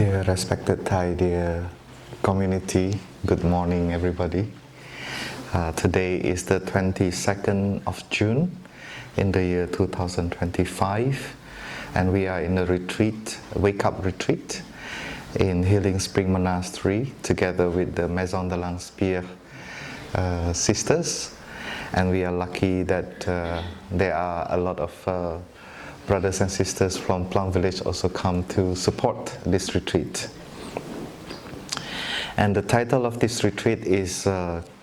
Dear respected Thai, dear community, good morning everybody. Today is the 22nd of June in the year 2025, and we are in a retreat, wake-up retreat in Healing Spring Monastery together with the Maison de l'Inspire sisters, and we are lucky that there are a lot of brothers and sisters from Plum Village also come to support this retreat. And the title of this retreat is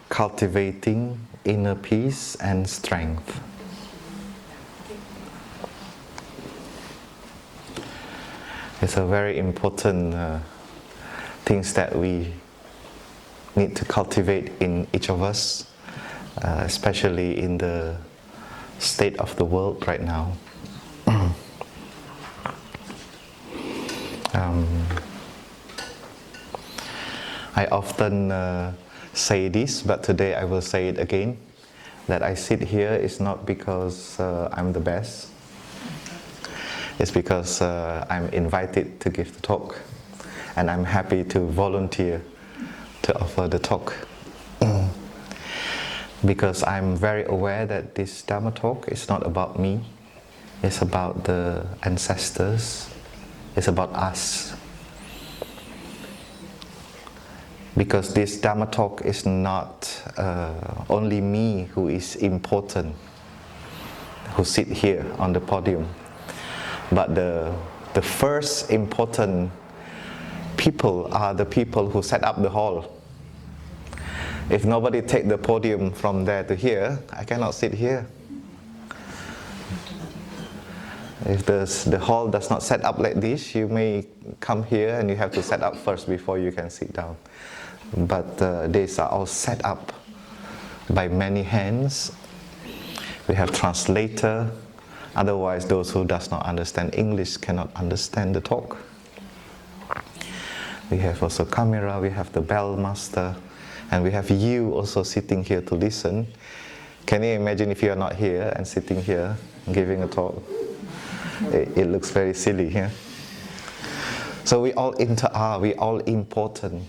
Cultivating Inner Peace and Strength. It's a very important things that we need to cultivate in each of us, especially in the state of the world right now. I often say this, but today I will say it again, that I sit here is not because I'm the best. It's because I'm invited to give the talk, and I'm happy to volunteer to offer the talk. Because I'm very aware that this Dharma talk is not about me, it's about the ancestors, it's about us. Because this Dharma talk is not only me who is important, who sit here on the podium, but the first important people are the people who set up the hall. If nobody take the podium from there to here, I cannot sit here. If the hall does not set up like this, you may come here and you have to set up first before you can sit down. But these are all set up by many hands. We have translator, otherwise those who does not understand English cannot understand the talk. We have also camera, we have the bell master, and we have you also sitting here to listen. Can you imagine if you are not here and sitting here giving a talk? It looks very silly here. So we all we all important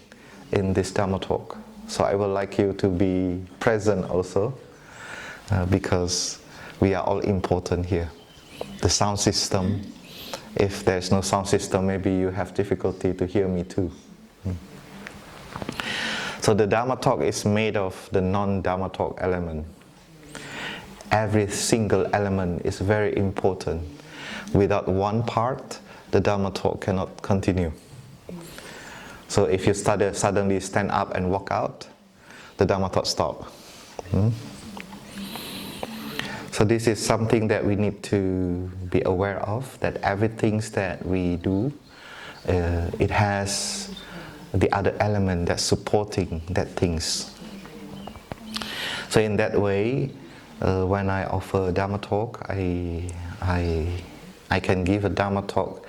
in this Dharma talk. So I would like you to be present also, because we are all important here. The sound system, if there's no sound system, maybe you have difficulty to hear me too. So the Dharma talk is made of the non-Dharma talk element. Every single element is very important. Without one part, the Dharma talk cannot continue. So if you suddenly stand up and walk out, the Dharma talk stop. So this is something that we need to be aware of, that everything that we do, it has the other element that's supporting that things. So in that way, when I offer Dharma talk, I can give a Dharma talk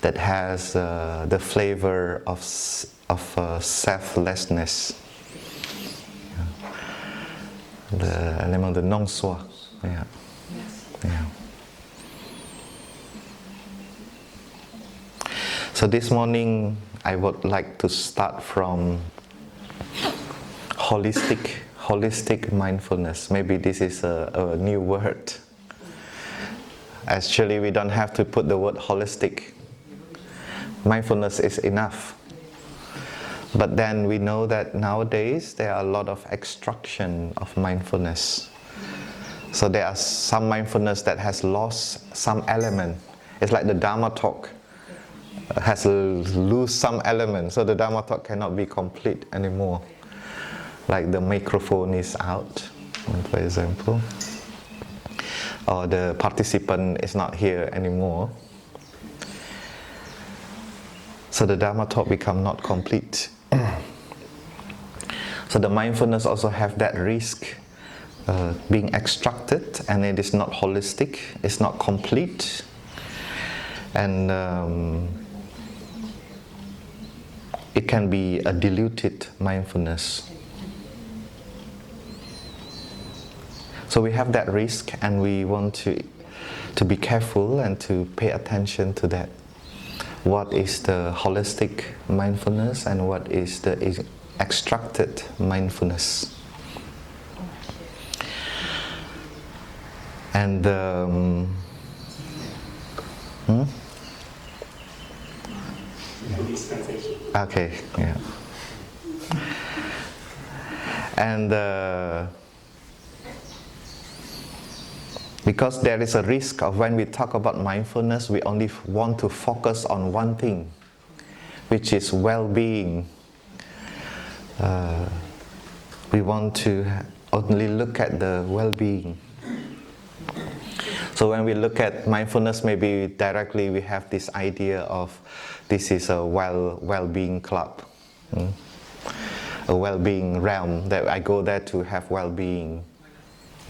that has the flavor of selflessness, the element of non-soi. Yeah. Yeah. So this morning I would like to start from holistic mindfulness. Maybe this is a new word. Actually, we don't have to put the word holistic. Mindfulness is enough. But then we know that nowadays there are a lot of extraction of mindfulness. So there are some mindfulness that has lost some element. It's like the Dharma talk has lose some element, so the Dharma talk cannot be complete anymore. Like the microphone is out, for example, or the participant is not here anymore. So the Dharma talk become not complete. So the mindfulness also have that risk being extracted, and it is not holistic, it's not complete, and it can be a diluted mindfulness. So we have that risk, and we want to be careful and to pay attention to that. what is the holistic mindfulness and what is the extracted mindfulness. And okay, yeah. And because there is a risk of when we talk about mindfulness, we only want to focus on one thing, which is well-being. We want to only look at the well-being. So when we look at mindfulness, maybe directly we have this idea of this is a well-being club, a well-being realm that I go there to have well-being.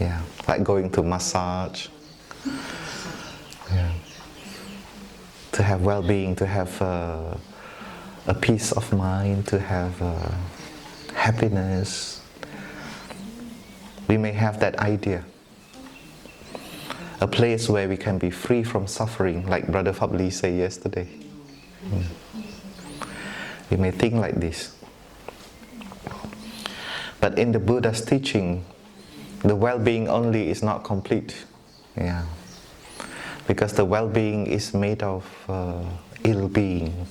Yeah, like going to massage. Yeah. To have well-being, to have a peace of mind, to have happiness. We may have that idea. A place where we can be free from suffering, like Brother Fabli said yesterday. We may think like this. But in the Buddha's teaching, the well-being only is not complete. Yeah. Because the well-being is made of ill-being.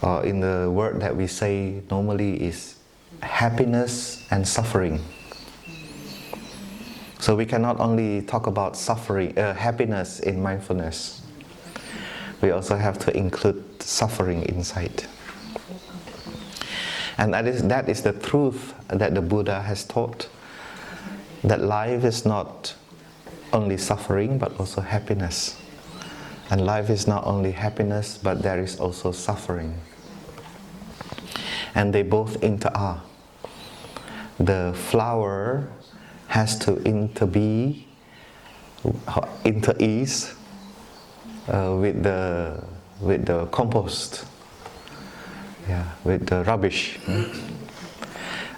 Or in the word that we say normally is happiness and suffering. So we cannot only talk about suffering, happiness in mindfulness. We also have to include suffering inside. And that is the truth that the Buddha has taught. That life is not only suffering but also happiness. And life is not only happiness but there is also suffering. And they both inter-are. The flower has to inter-ease with the compost, with the rubbish,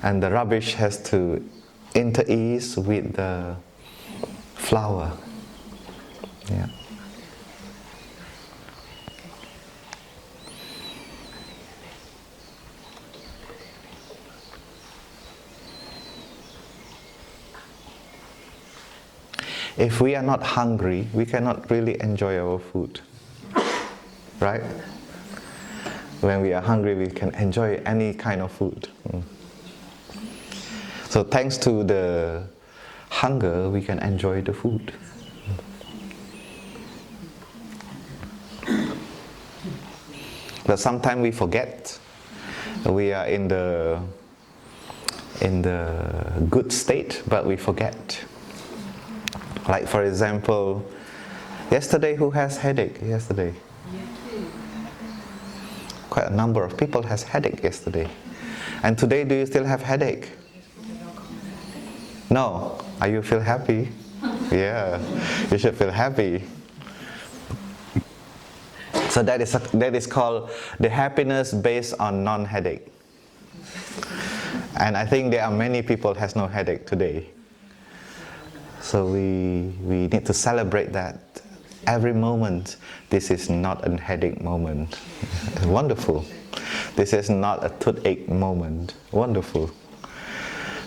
and the rubbish has to inter-ease with the flower. Yeah. If we are not hungry, we cannot really enjoy our food, right? When we are hungry, we can enjoy any kind of food. So thanks to the hunger, we can enjoy the food. But sometimes we forget. We are in the good state, but we forget. Like for example, yesterday, who has headache yesterday? Quite a number of people has headache yesterday. And today, do you still have headache? No. Are you feel happy? Yeah, you should feel happy. So that is called the happiness based on non-headache. And I think there are many people has no headache today. So we need to celebrate that. Every moment, this is not a headache moment. Wonderful. This is not a toothache moment. Wonderful.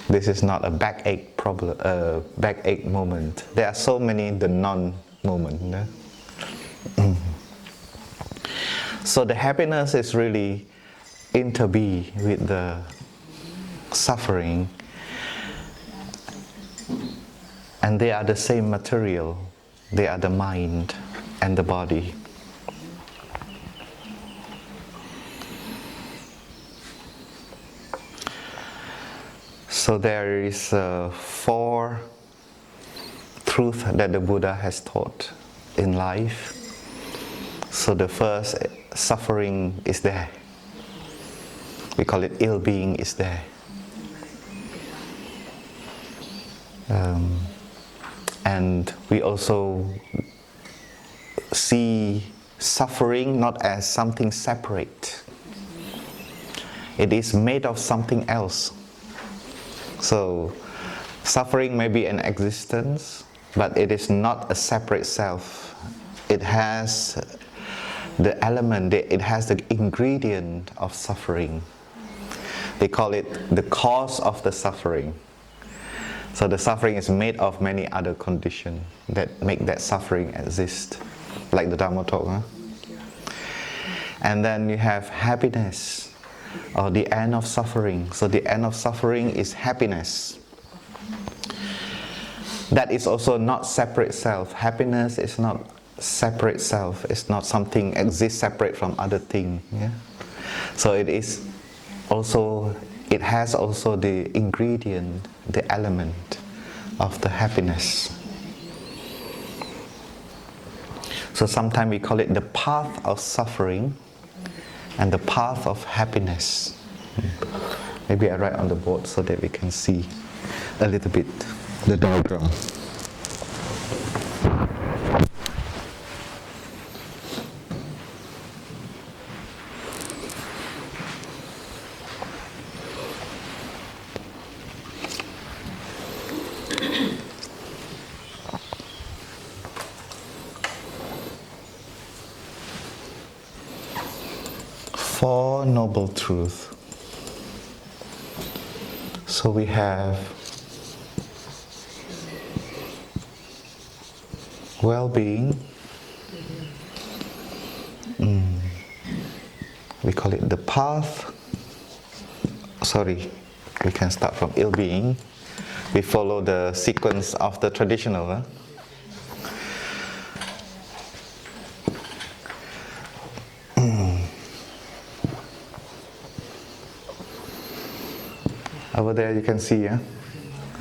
This is not a backache problem. Backache moment. There are so many the non-moment. So the happiness is really interbe with the suffering. And they are the same material. They are the mind and the body. So there is 4 truths that the Buddha has taught in life. So the first, suffering is there. We call it ill-being is there. And we also see suffering not as something separate. It is made of something else. So suffering may be an existence, but it is not a separate self. it has the element, it has the ingredient of suffering. They call it the cause of the suffering. So the suffering is made of many other conditions that make that suffering exist, like the Dhamma talk. Huh? And then you have happiness, or the end of suffering. So the end of suffering is happiness. That is also not separate self. Happiness is not separate self. It's not something exists separate from other thing. Yeah? So it is also, it has also the ingredient, the element of the happiness. So sometimes we call it the path of suffering and the path of happiness. Maybe I write on the board so that we can see a little bit the diagram. Four noble truths. So we have well-being. We call it the path. Sorry, we can start from ill-being. We follow the sequence of the traditional. Huh? Over there you can see, yeah?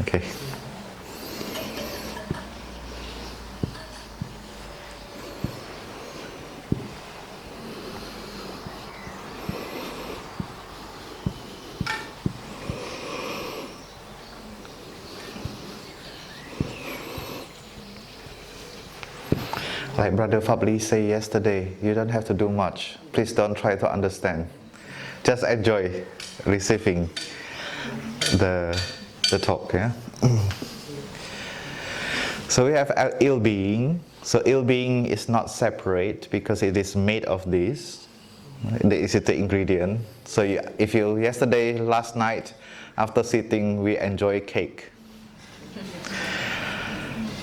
Okay. Like Brother Fabli said yesterday, you don't have to do much. Please don't try to understand. Just enjoy receiving the talk, yeah? So we have ill-being. So ill-being is not separate because it is made of this. This is the ingredient. So if you, last night, after sitting, we enjoy cake.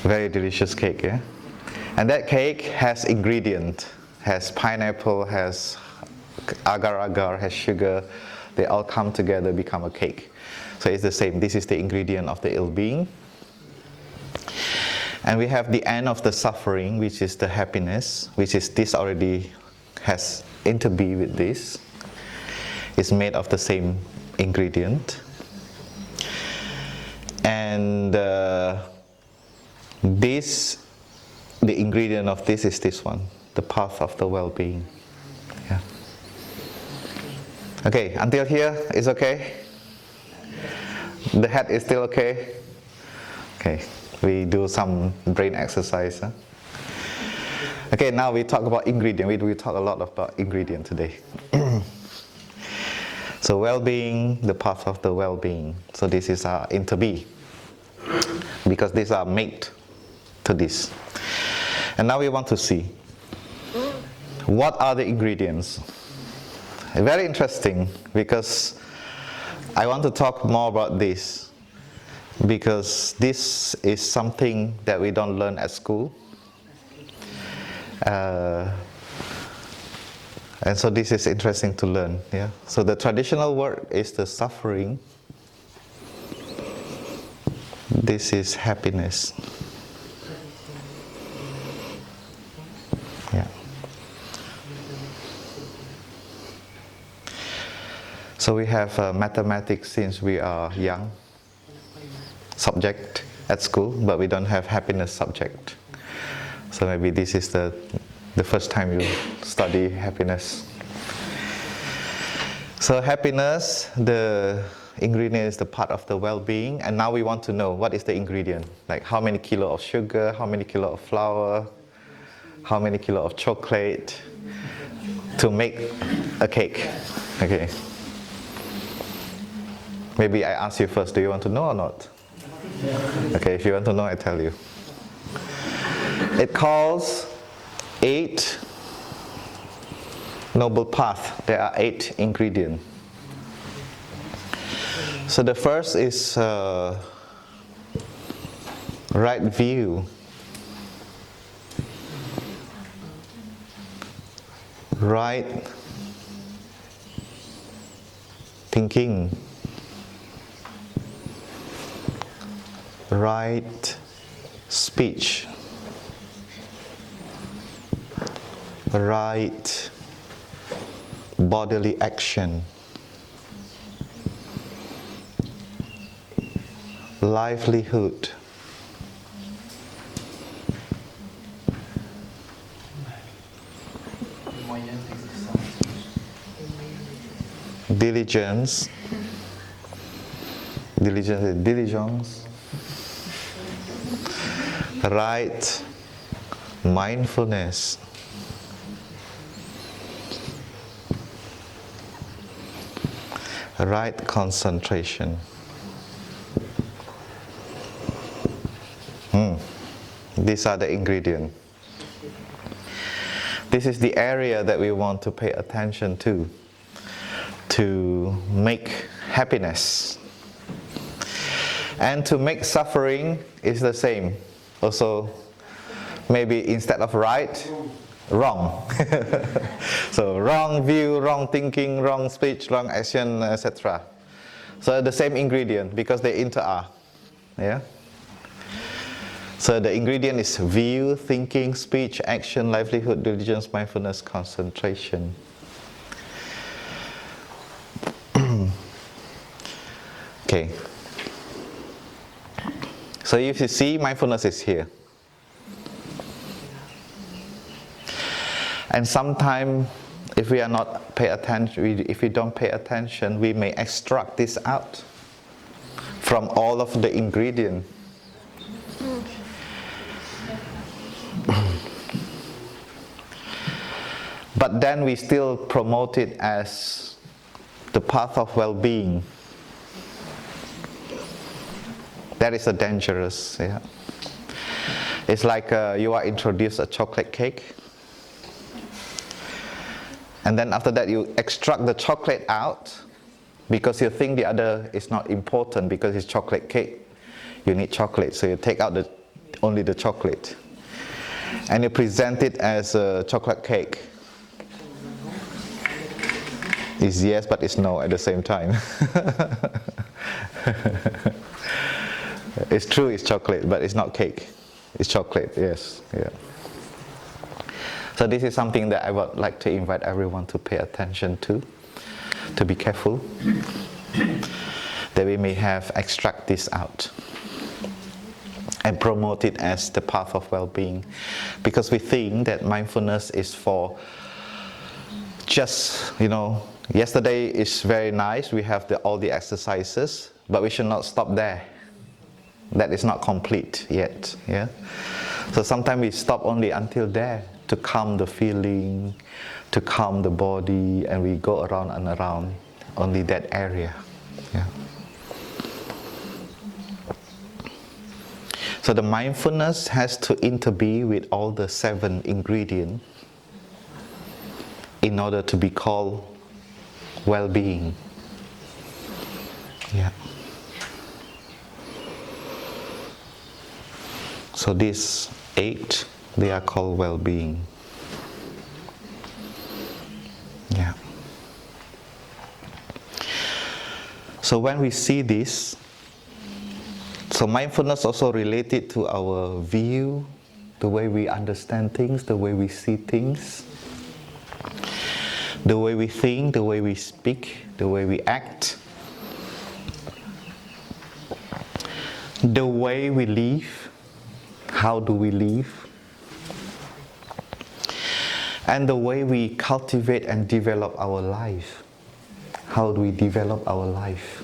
Very delicious cake, yeah? And that cake has ingredient, has pineapple, has agar-agar, has sugar. They all come together, become a cake. So it's the same. This is the ingredient of the ill-being. And we have the end of the suffering, which is the happiness, which is this already has interbe with this. It's made of the same ingredient. And the ingredient of this is this one, the path of the well-being. Yeah. Okay, until here is okay? The head is still okay? Okay, we do some brain exercise. Huh? Okay, now we talk about ingredient. We talk a lot about ingredient today. So well-being, the path of the well-being. So this is our interbe, because these are made to this. And now we want to see what are the ingredients. Very interesting, because I want to talk more about this, because this is something that we don't learn at school. And so this is interesting to learn. Yeah. So the traditional word is the suffering. This is happiness. Yeah. So we have mathematics since we are young subject at school, but we don't have happiness subject. So maybe this is the first time you study happiness. So happiness, the ingredient is the part of the well-being, and now we want to know what is the ingredient. Like how many kilo of sugar, how many kilo of flour, how many kilo of chocolate to make a cake. Okay. Maybe I ask you first, do you want to know or not? Okay, if you want to know, I tell you. 8 noble paths. There are 8 ingredients. So the first is right view, right thinking, right speech, right bodily action, livelihood, diligence, right mindfulness, right concentration. These are the ingredients. This is the area that we want to pay attention to make happiness. And to make suffering is the same. Also, maybe instead of right, wrong. So wrong view, wrong thinking, wrong speech, wrong action, etc. So the same ingredient because they inter-are. Yeah? So the ingredient is view, thinking, speech, action, livelihood, diligence, mindfulness, concentration. Okay. So if you see, mindfulness is here. And sometimes, if we are not pay attention, if we don't pay attention, we may extract this out from all of the ingredients. But then we still promote it as the path of well-being. That is a dangerous, yeah. It's like you are introduced a chocolate cake, and then after that you extract the chocolate out because you think the other is not important because it's chocolate cake. You need chocolate, so you take out only the chocolate, and you present it as a chocolate cake. It's yes, but it's no at the same time. It's true, it's chocolate, but it's not cake. It's chocolate, yes, yeah. So this is something that I would like to invite everyone to pay attention to be careful, that we may have extract this out and promote it as the path of well-being, because we think that mindfulness is for just, yesterday is very nice, we have all the exercises, but we should not stop there. That is not complete yet, yeah? So sometimes we stop only until there, to calm the feeling, to calm the body, and we go around and around only that area, yeah? So the mindfulness has to interbe with all the 7 ingredients in order to be called well-being, yeah. So these 8, they are called well-being. Yeah. So when we see this, so mindfulness also related to our view, the way we understand things, the way we see things, the way we think, the way we speak, the way we act, the way we live. How do we live? And the way we cultivate and develop our life. How do we develop our life?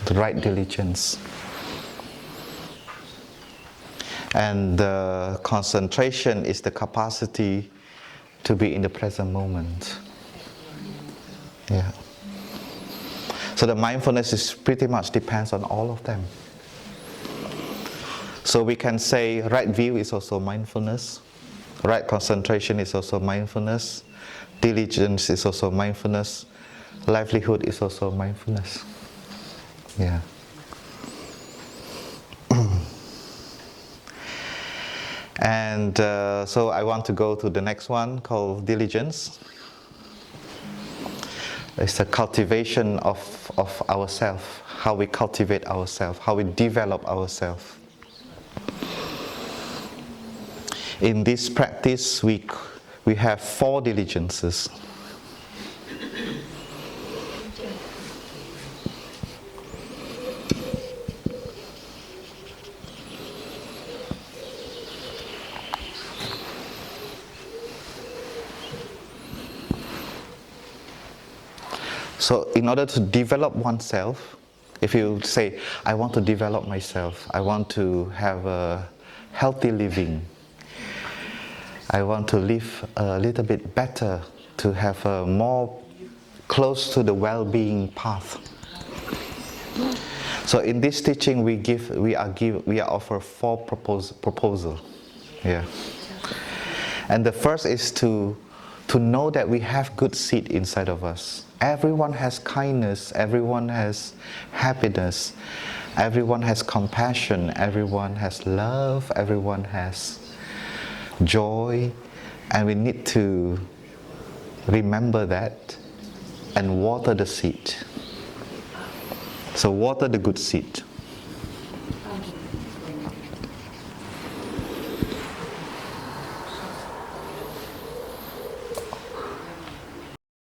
The right diligence. And the concentration is the capacity to be in the present moment. Yeah. So the mindfulness is pretty much depends on all of them. So we can say right view is also mindfulness, Right concentration is also mindfulness. Diligence is also mindfulness. Livelihood is also mindfulness. Yeah. And so I want to go to the next one called diligence. It's the cultivation of ourselves, how we cultivate ourselves, how we develop ourselves. In this practice, we have 4 diligences. So in order to develop oneself, if you say, I want to develop myself, I want to have a healthy living, I want to live a little bit better, to have a more close to the well-being path. So in this teaching we are offered 4 proposals. Yeah. And the first is to know that we have good seed inside of us. Everyone has kindness, everyone has happiness, everyone has compassion, everyone has love, everyone has joy, and we need to remember that and water the seed. So water the good seed.